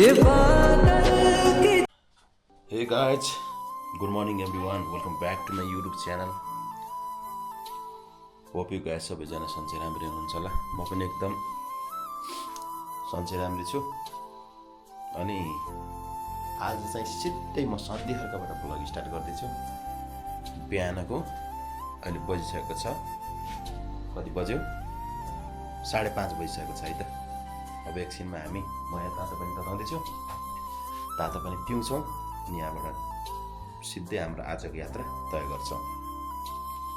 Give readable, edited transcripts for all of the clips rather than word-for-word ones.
Hey guys, good morning everyone. Welcome back to my YouTube channel. Hope you guys सबैजना सन्चै राम्रै हुनुहुन्छ होला। म पनि एकदम सन्चै राम्रै छु। अनि आज चाहिँ सिधै म सन्धिखर्कबाट भ्लग स्टार्ट गर्दैछु। बिहानको अहिले बजिसकेको छ, कति बज्यो? 5:30 बजिसकेको छ है त। अब एकछिनमा हामी म यहाँ तातो पनि तताउँदैछु, तातो पनि पिउँछौँ अनि यहाँबाट सिधै हाम्रो आजको यात्रा तय गर्छौँ।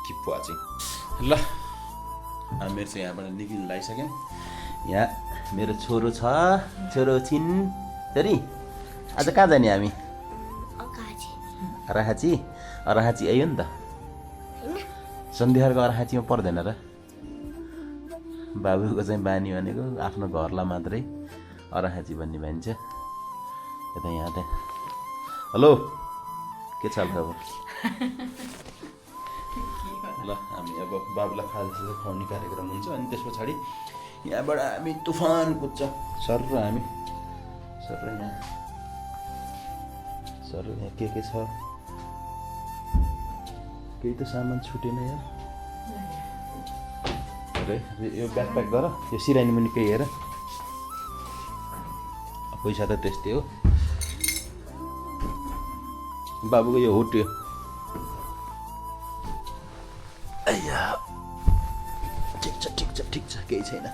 Keep watching. ल हामीहरू चाहिँ यहाँबाट निक्लिनु लागिसक्यौँ। यहाँ मेरो छोरो छ, छोरो छिन्। छोरी आज कहाँ जाने हामी? अराहाची। अराहाची आयो नि त। सन्धिहारको अराहाचीमा पर्दैन र। बाबुको चाहिँ बानी भनेको आफ्नो घरलाई मात्रै अराहाची भन्ने भन्छ। यता यहाँ त हेलो, के छ खबर? ल हामी अब बाबुलाई खाजा खुवाउने कार्यक्रम हुन्छ अनि त्यस पछाडि यहाँबाट हामी तुफान कुद्छ सर र हामी सर यहाँ के छ? केही त सामान छुटेन यार। अरे यो ब्याकप्याक गर, यो सिरानी मुनि केही हेर। पैसा त त्यस्तै हो। बाबुको यो हुट्यो। अय्या ठिक छ केही छैन।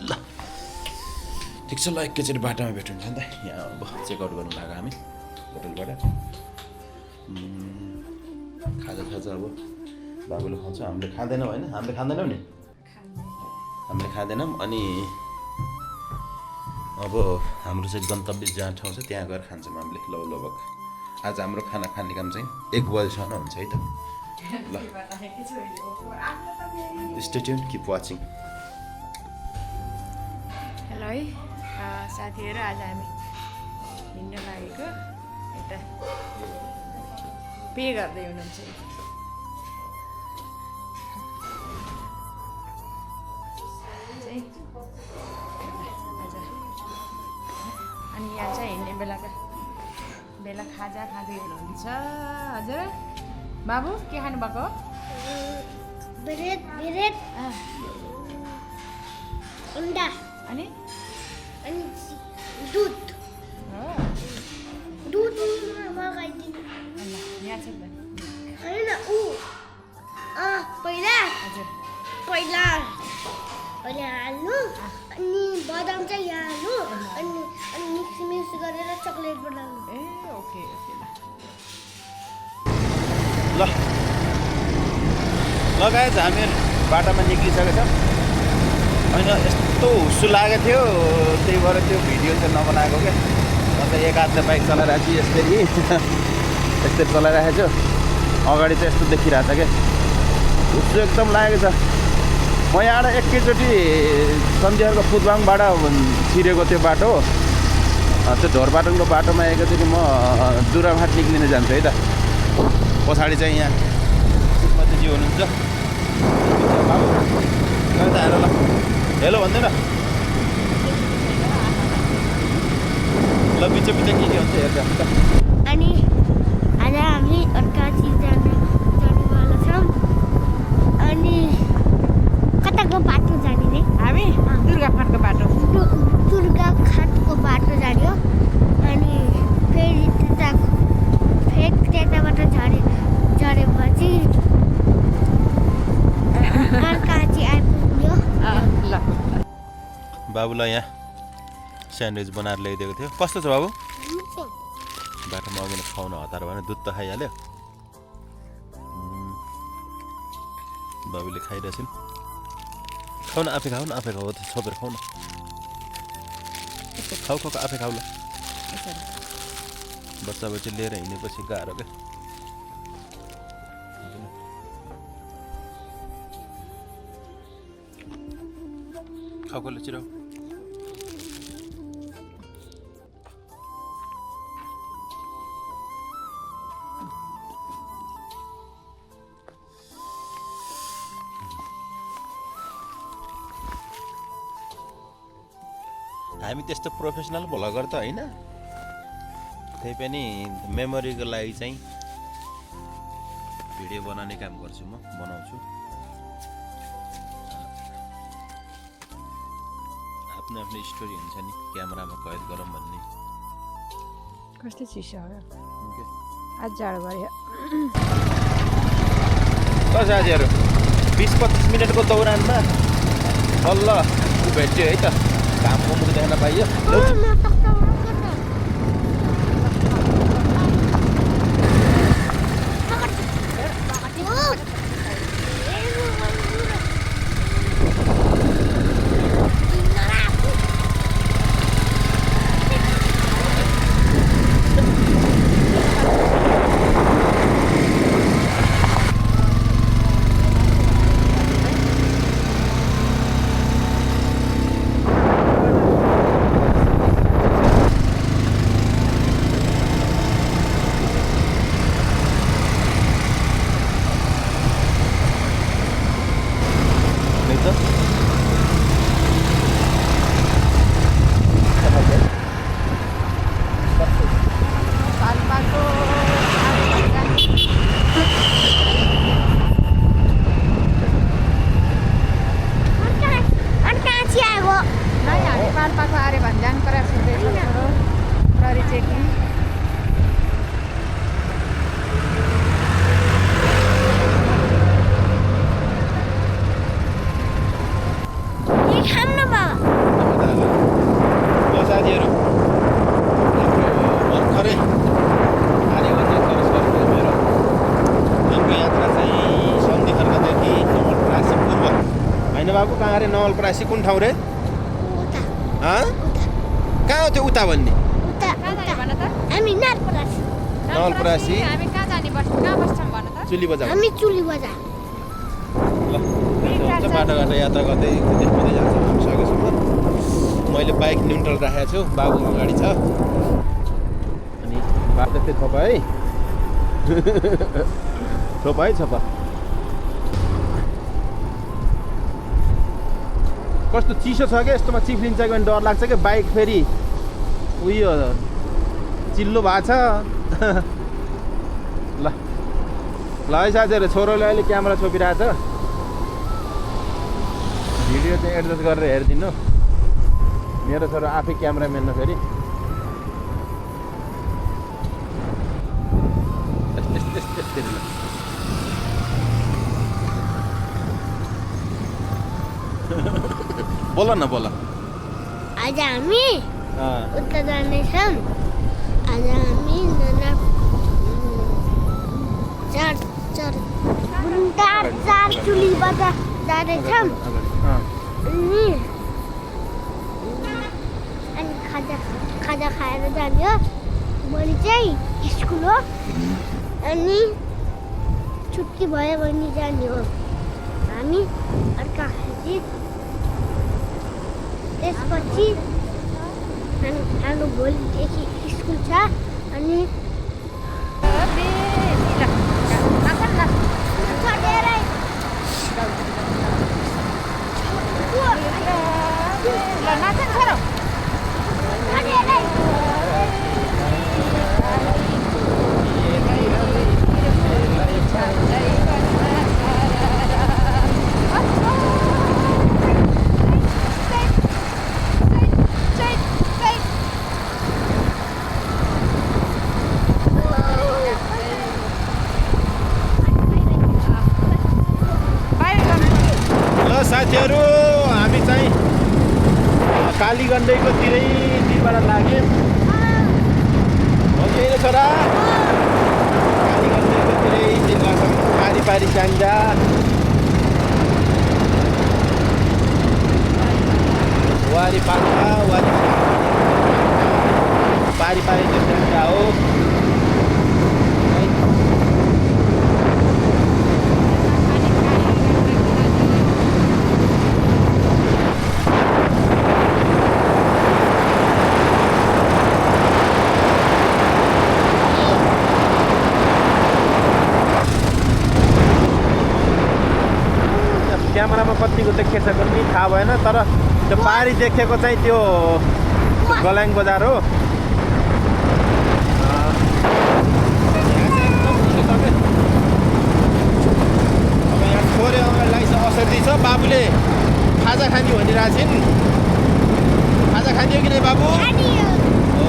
ल ठिक छ, ल एकैचोटि बाटोमा भेट्नुहुन्छ नि त। यहाँ अब चेकआउट गर्नु लाग्यो हामी होटलबाट। खाजा अब बाबुले खुवाउँछ, हामीले खाँदैनौँ होइन? हामीले खाँदैनौँ नि, हामीले खाँदैनौँ। अनि अब हाम्रो चाहिँ गन्तव्य जहाँ ठाउँ छ त्यहाँ गएर खान्छौँ हामीले लगभग। आज हाम्रो खाना खाने काम चाहिँ 1 बजीसम्म हुन्छ है त। ल stay tune, keep watching. Hello है साथीहरू, आज हामी हिँड्न लागेको यता पे गर्दै हुनुहुन्छ। अनि यहाँ चाहिँ हिँड्ने बेला खाजा खाँदै हुनुहुन्छ। हजुर बाबु के खानुभएको? ब्रेड अन्डा अनि दुध हो मगाइदिनु। यहाँ छ त। होइन पहिला हजुर हाल्नु, अनि बदाम चाहिँ यहाँ हाल्नु, अनि मिक्स गरेर चक्लेट बनाउनु। ए ओके ल गाइस हामीहरू बाटोमा निक्लिसकेको छ। होइन यस्तो हुस्सु लागेको थियो, त्यही भएर त्यो भिडियो चाहिँ नबनाएको क्या। अन्त एक हातले बाइक चलाइरहेको छु, यस्तरी चलाइरहेको छु। अगाडि चाहिँ यस्तो देखिरहेको छ क्या, हुस्सु एकदम लागेको छ। म यहाँबाट एकैचोटि सन्धिहारको फुदबाङबाट छिरेको त्यो बाटो, त्यो ढोरपाटनको बाटोमा एकैचोटि म दुराभाट निक्लिन जान्छु है त। पछाडि चाहिँ यहाँ सुषमाजी हुनुहुन्छ। हेलो ल, हेलो भन्दैन ल, बिच के हुन्छ हेर्दा। अनि आज हामी अर्काची जानेवाला छौँ। अनि कताको बाटो जाने रे? हामी दुर्गाघाटको बाटो जाने हो। अनि फेरि त्यताबाट झरेपछि अर्काची आइपुग्यो। ल बाबुलाई यहाँ स्यान्डविच बनाएर ल्याइदिएको थियो। कस्तो छ बाबु? बाटोमा अघि खुवाउन हतार भएन, दुध त खाइहाल्यो। बाबुले खाइरहेछन्। खाऊ न, आफै खाऊ न, आफै खाऊ, छोपेर खाऊ न। खाऊ आफै खाऊ ल। बच्चा बच्ची लिएर हिँडेपछि गाह्रो क्या। खाऊ ल छिराउ। हामी त्यस्तो प्रोफेसनल भ्लगर त होइन, त्यही पनि मेमोरीको लागि चाहिँ भिडियो बनाउने काम गर्छु, म बनाउँछु। आफ्नो आफ्नो स्टोरी हुन्छ नि, क्यामेरामा कैद गरौँ भन्ने। कस्तो चिसो हो आज जाडो गऱ्यो। ल साथीहरू 20-25 मिनटको दौरानमा बल्ल भेट्यो है त, घामको मुख देख्न पाइयो। पाल्पाको आरे भन्ज्याङ पर सुन्दैछ छोरो प्रहरी चेकिङ। साथीहरू भर्खरै हाम्रो यात्रा चाहिँ सन्धि खर्कादेखि नवलपरासी पूर्व होइन बाबु? कहाँ अरे नवलपरासी कुन ठाउँ रे? कहाँ हो त्यो उता भन्ने? नवलपरासी हामी कहाँ जाने कहाँ बस्छौँ भन त? चुली बजार। हामी चुली बजार। ल बाटोघाटो यात्रा गर्दै देख्दै जान्छौँ हामी सकेसम्म। मैले बाइक न्युट्रल राखेको छु, बाबु अगाडि छ अनि बाटो त्यस्तै थोपा है थोपा है छोपा। कस्तो चिसो छ क्या, यस्तोमा चिफ्लिन्छ कि भने डर लाग्छ क्या। बाइक फेरि उयो चिल्लो भएको छ ल ल है साथीहरू, छोरोले अहिले क्यामेरा छोपिरहेको छ, भिडियो चाहिँ एडजस्ट गरेर हेरिदिनु। मेरो छोरो आफै क्यामेराम्यान हो फेरि। बोल न बोल। आज हामी उता जानेछौँ। आज हामी चार चुली बजार जाँदैछौँ। अनि खाजा खाएर जाने हो। भोलि चाहिँ स्कुल हो, अनि छुट्टी भयो भने जाने हो हामी अर्काखेजी। त्यसपछि हाम्रो भोलिदेखि स्कुल छ। अनि साथीहरू हामी चाहिँ कालीगण्डैको तिरैतिरबाट लाग्यौँ। हो कि होइन छोरा? कालीगण्डैको तिरैतिर लाग्छौँ, पारी स्याङ्जा। वारी पाल्पा पारी त्यो स्याङ्जा हो। क्यामेरामा कतिको देखेछ पनि थाहा भएन, तर त्यो पारी देखेको चाहिँ त्यो गलाङ बजार हो। अब यहाँ थोरै अगाडिलाई चाहिँ असर्दी छ। बाबुले खाजा खाने भनिरहेको छिन्। खाजा खानियो कि नै बाबु? हो,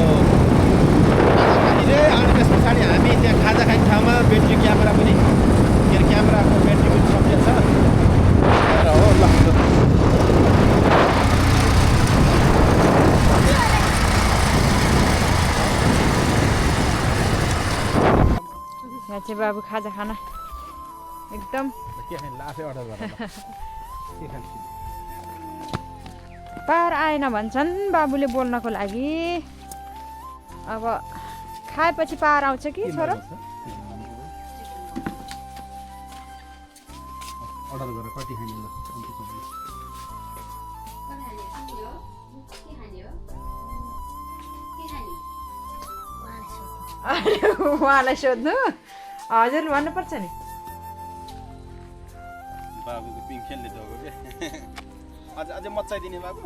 खाजा खाने रे। अनि त्यस पछाडि हामी त्यहाँ खाजा खाने ठाउँमा ब्याट्री क्यामेरा पनि, के अरे क्यामेराको ब्याट्री पनि सकिएको छ हो। ल यहाँ चाहिँ बाबु खाजा खाना एकदम पार आएन भन्छन् बाबुले बोल्नको लागि। अब खाएपछि पार आउँछ कि छोरो? अर्डर गरेर कति खाने ल? उहाँलाई सोध्नु? हजुर भन्नुपर्छ नि। बाबुको पिङ्खेलले धोको के अझै मच्चाइदिने बाबु।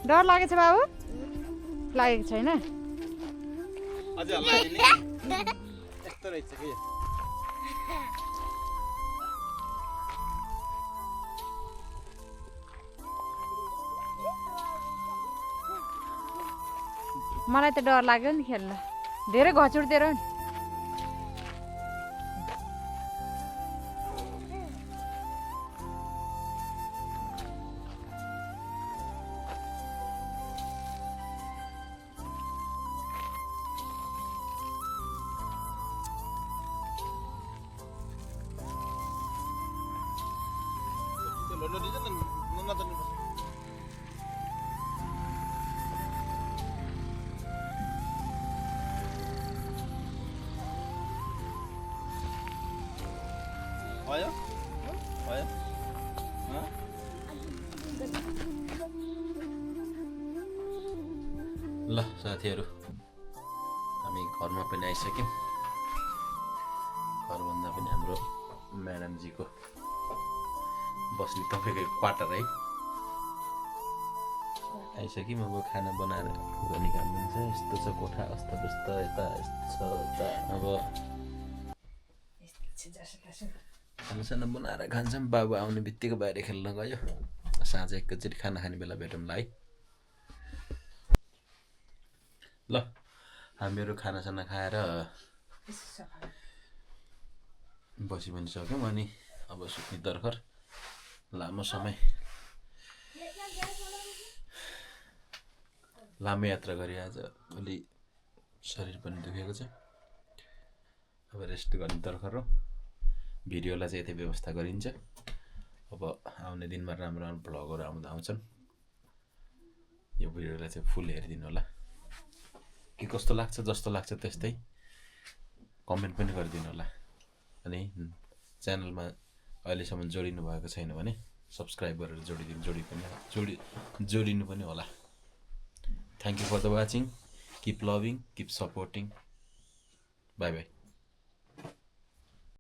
डर लागेको छ बाबु? लागेको छैन? अझै हल्लाइदिने यस्तो रहेछ कि। मलाई त डर लाग्यो नि खेल्न, धेरै घचुड्दिएर नि। भयो भयो ल साथीहरू, हामी घरमा पनि आइसक्यौँ। घरभन्दा पनि हाम्रो म्याडमजीको बस्ने तपाईँको क्वार्टर है आइसक्यौँ। अब खाना बनाएर कुरा निकाल्नुहुन्छ। यस्तो छ कोठा, अस्तव्यस्त, यता यस्तो छ। अब खानासाना बनाएर खान्छौँ। बाबु आउने बित्तिकै बाहिर खेल्न गयो। साँझ एकैचोटि खाना खाने बेला भेटौँला है। ल हामीहरू खानासाना खाएर बसी पनि सक्यौँ। अनि अब सुत्ने तर्खर। लामो समय लामो यात्रा गरी आज अलि शरीर पनि दुखेको छ। अब रेस्ट गर्ने तर्खर हो। भिडियोलाई चाहिँ यतै व्यवस्था गरिन्छ। अब आउने दिनमा राम्रो राम्रो भ्लगहरू आउँछन्। यो भिडियोलाई चाहिँ फुल हेरिदिनु होला। के कस्तो लाग्छ, जस्तो लाग्छ त्यस्तै कमेन्ट पनि गरिदिनु होला। अनि च्यानलमा अहिलेसम्म जोडिनु भएको छैन भने सब्सक्राइब गरेर जोडिनु पनि होला। Thank you for the watching. Keep loving, keep supporting. Bye by.